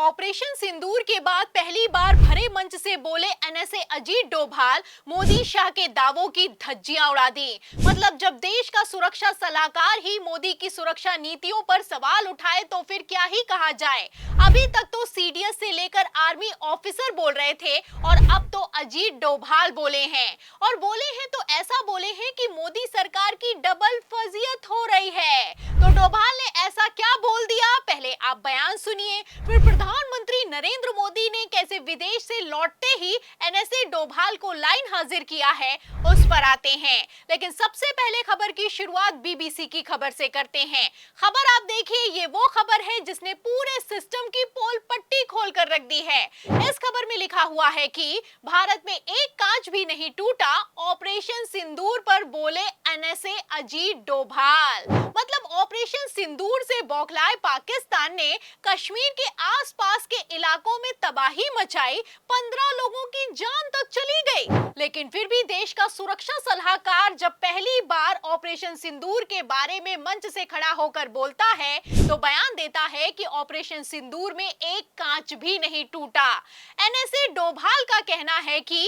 Operation सिंदूर के बाद पहली बार भरे मंच से बोले एनएसए अजीत डोभाल, मोदी शाह के दावों की धज्जियां उड़ा दी। मतलब जब देश का सुरक्षा सलाहकार ही मोदी की सुरक्षा नीतियों पर सवाल उठाए तो फिर क्या ही कहा जाए। अभी तक तो सीडीएस से लेकर आर्मी ऑफिसर बोल रहे थे और अब तो अजीत डोभाल बोले हैं, और बोले हैं तो ऐसा बोले हैं कि मोदी सरकार की डबल फजीयत हो रही है। तो डोभाल ने ऐसा क्या बोल दिया, पहले आप बयान सुनिए, फिर प्रधानमंत्री नरेंद्र मोदी ने कैसे विदेश से लौटते ही एनएसए डोभाल को लाइन हाजिर किया है, उस पर आते हैं। लेकिन सबसे पहले खबर की शुरुआत बीबीसी की खबर से करते हैं। खबर आप देखिए, ये वो खबर है जिसने पूरे सिस्टम की पोल पट्टी खोल कर रख दी है। इस खबर में लिखा हुआ है कि भारत में एक कांच भी नहीं टूटा, ऑपरेशन सिंदूर पर बोले एनएसए अजीत डोभाल। मतलब ऑपरेशन सिंदूर से बौखलाए पाकिस्तान ने कश्मीर के आसपास के इलाकों में तबाही मचाई, 15 लोगों की जान तक चली गई। लेकिन फिर भी देश का सुरक्षा सलाहकार जब पहली बार ऑपरेशन सिंदूर के बारे में मंच से खड़ा होकर बोलता है तो बयान देता है कि ऑपरेशन सिंदूर में एक कांच भी नहीं टूटा। एनएसए डोभाल का कहना है कि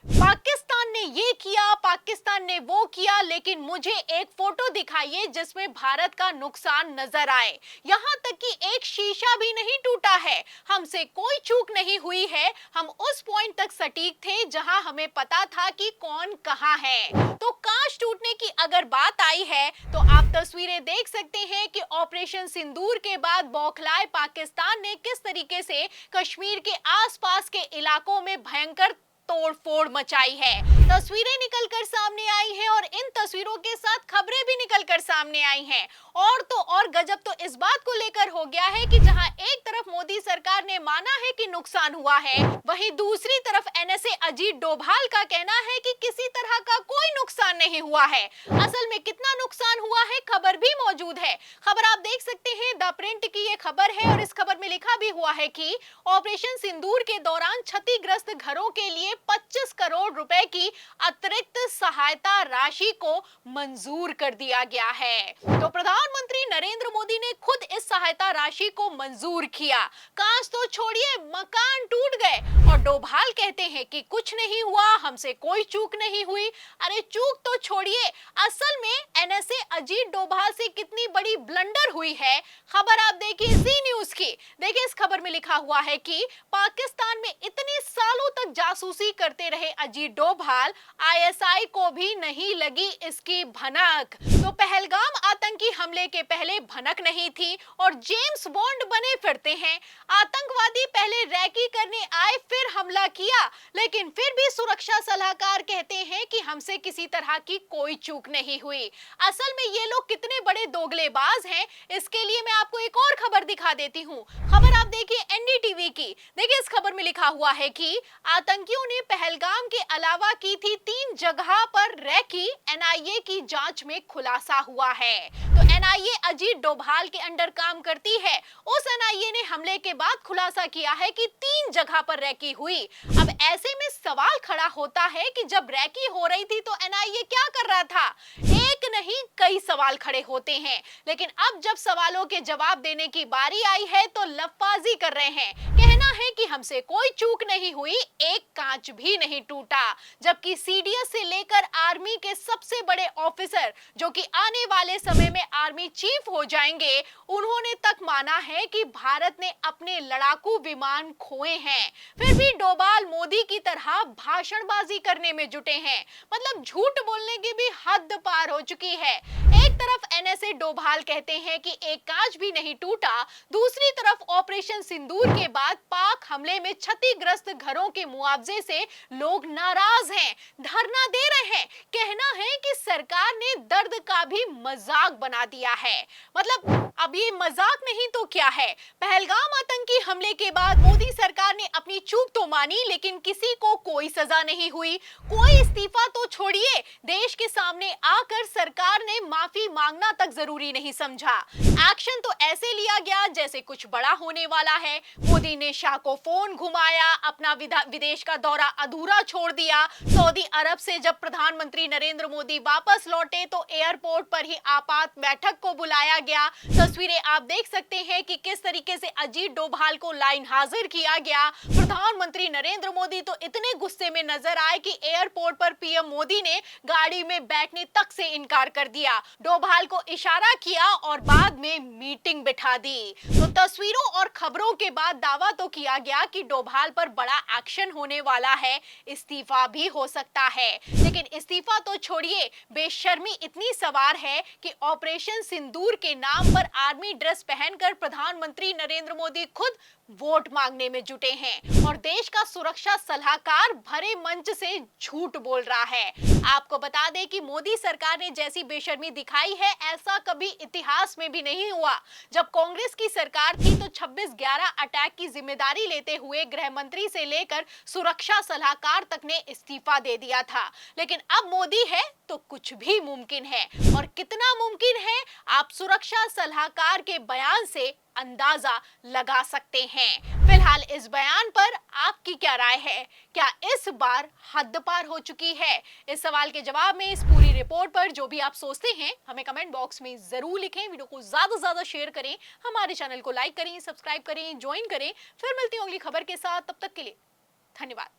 पाकिस्तान ने ये किया, पाकिस्तान ने वो किया, लेकिन मुझे एक फोटो दिखाइए जिसमें भारत का नुकसान नजर आए। यहाँ तक कि एक शीशा भी नहीं टूटा है, हमसे कोई चूक नहीं हुई है, हम उस पॉइंट तक सटीक थे जहां हमें पता था कि कौन कहां है। तो कांच टूटने की अगर बात आई है तो आप तस्वीरें देख सकते हैं कि ऑपरेशन सिंदूर के बाद बौखलाए पाकिस्तान ने किस तरीके से कश्मीर के आसपास के इलाकों में भयंकर तोड़फोड़ मचाई है। तस्वीरें निकलकर सामने आई हैं और इन तस्वीरों के साथ खबरें भी निकलकर सामने आई हैं। और तो और गजब तो इस बात को लेकर हो गया है कि जहां एक तरफ मोदी सरकार ने माना है कि नुकसान हुआ है, वहीं दूसरी तरफ एनएसए अजीत डोभाल का कहना है कि किसी तरह का कोई नुकसान नहीं हुआ है। असल में कितना नुकसान हुआ है खबर भी मौजूद है। खबर आप देख सकते हैं, द प्रिंट की ये खबर है और इस खबर में लिखा भी हुआ है कि ऑपरेशन सिंदूर के दौरान क्षतिग्रस्त घरों के लिए 25 करोड़ रुपए की अतिरिक्त सहायता राशि को मंजूर कर दिया गया है। तो प्रधानमंत्री नरेंद्र मोदी ने खुद इस सहायता राशि को मंजूर किया। कांच तो छोड़िए, मकान टूट गए और डोभाल कहते हैं कि कुछ नहीं हुआ, हमसे कोई चूक नहीं हुई। अरे चूक तो छोड़िए, असल में एनएसए अजीत डोभाल से कितनी बड़ी ब्लंडर हुई है। खबर आप देखिए जी न्यूज की। देखिए इस खबर में लिखा हुआ है कि पाकिस्तान में इतने सालों तक जासूसी करते रहे अजीत डोभाल, आईएसआई को भी नहीं लगी इसकी भनक। तो पहलगाम आतंकी हमले के पहले भनक नहीं थी और जेम्स बॉन्ड बने फिरते हैं। आतंकवादी पहले रैकी करने आए, फिर हमला किया, लेकिन फिर भी सुरक्षा सलाहकार कहते हैं कि हमसे किसी तरह की कोई चूक नहीं हुई। असल में ये लोग कितने बड़े दोगलेबाज हैं, इसके लिए मैं आपको एक और खबर दिखा देती हूँ। खबर आप देखिए एनडीटीवी की। देखिए इस खबर में लिखा हुआ है कि आतंकियों ने पहलगाम के अलावा की थी 3 जगह पर रैकी, एनआईए की जांच में खुलासा हुआ है। तो एनआईए अजीत डोभाल के अंडर काम करती है। उस एनआईए ने हमले के बाद खुलासा किया है कि 3 जगह पर रैकी हुई। अब ऐसे में सवाल खड़ा होता है कि जब रैकी हो रही थी तो एनआईए क्या कर रहा था? एक नहीं कई सवाल खड़े होते हैं, लेकिन अब जब सवालों के जवाब देने की बारी आई है तो लफाजी कर रहे हैं। कहना है कि हमसे कोई चूक नहीं हुई, एक कांच भी नहीं टूटा। जबकि सीडीएस से लेकर आर्मी के सबसे बड़े ऑफिसर जो कि आने वाले समय में आर्मी चीफ हो जाएंगे, उन्होंने तक माना है कि भारत ने अपने लड़ाकू विमान खोए हैं। फिर भी डोभाल मोदी की तरह भाषणबाजी करने में जुटे हैं। मतलब झूठ बोलने की भी हद पार हो चुकी है। एक तरफ एनएसए डोभाल कहते हैं कि एक कांच भी नहीं टूटा, दूसरी तरफ ऑपरेशन सिंदूर के बाद पाक हमले में क्षतिग्रस्त घरों के मुआवजे से लोग नाराज हैं, धरना दे रहे हैं। कहना है कि सरकार ने दर्द का भी मजाक बना दिया है। मतलब अब ये मजाक नहीं तो क्या है? पहलगाम आतंकी हमले के बाद मोदी सरकार ने अपनी चूक तो मानी, लेकिन किसी को कोई सजा नहीं हुई। कोई इस्तीफा तो छोड़िए, देश के सामने आकर सरकार ने माफी मांगना तक जरूरी नहीं समझा। एक्शन तो ऐसे लिया किया गया जैसे कुछ बड़ा होने वाला है। मोदी ने शाह को फोन घुमाया, अपना विदेश का दौरा अधूरा छोड़ दिया। सऊदी अरब से जब प्रधानमंत्री नरेंद्र मोदी वापस लौटे तो एयरपोर्ट पर ही आपात बैठक को बुलाया गया। तस्वीरें आप देख सकते हैं कि किस तरीके से अजीत डोभाल को लाइन हाजिर किया गया। प्रधानमंत्री नरेंद्र मोदी तो इतने गुस्से में नजर आए कि एयरपोर्ट पर पीएम मोदी ने गाड़ी में बैठने तक से इनकार कर दिया। डोभाल को इशारा किया और बाद में मीटिंग बिठा दी। तो तस्वीरों और खबरों के बाद दावा तो किया गया कि डोभाल पर बड़ा एक्शन होने वाला है, इस्तीफा भी हो सकता है। लेकिन इस्तीफा तो छोड़िए, बेशर्मी इतनी सवार है कि ऑपरेशन सिंदूर के नाम पर आर्मी ड्रेस पहनकर प्रधानमंत्री नरेंद्र मोदी खुद वोट मांगने में जुटे हैं और देश का सुरक्षा सलाहकार भरे मंच से झूठ बोल रहा है। आपको बता दें कि मोदी सरकार ने जैसी बेशर्मी दिखाई है, ऐसा कभी इतिहास में भी नहीं हुआ। जब कांग्रेस की सरकार थी तो 26/11 अटैक की जिम्मेदारी लेते हुए गृह मंत्री से लेकर सुरक्षा सलाहकार तक ने इस्तीफा दे दिया था। लेकिन अब मोदी है तो कुछ भी मुमकिन है, और कितना मुमकिन है आप सुरक्षा सलाहकार के बयान से अंदाजा लगा सकते हैं। फिलहाल इस बयान पर आपकी क्या राय है? क्या इस बार हद पार हो चुकी है? इस सवाल के जवाब में इस पूरी रिपोर्ट पर जो भी आप सोचते हैं हमें कमेंट बॉक्स में जरूर लिखें। वीडियो को ज्यादा से ज्यादा शेयर करें, हमारे चैनल को लाइक करें, सब्सक्राइब करें, ज्वाइन करें। फिर मिलती हूं अगली खबर के साथ, तब तक के लिए धन्यवाद।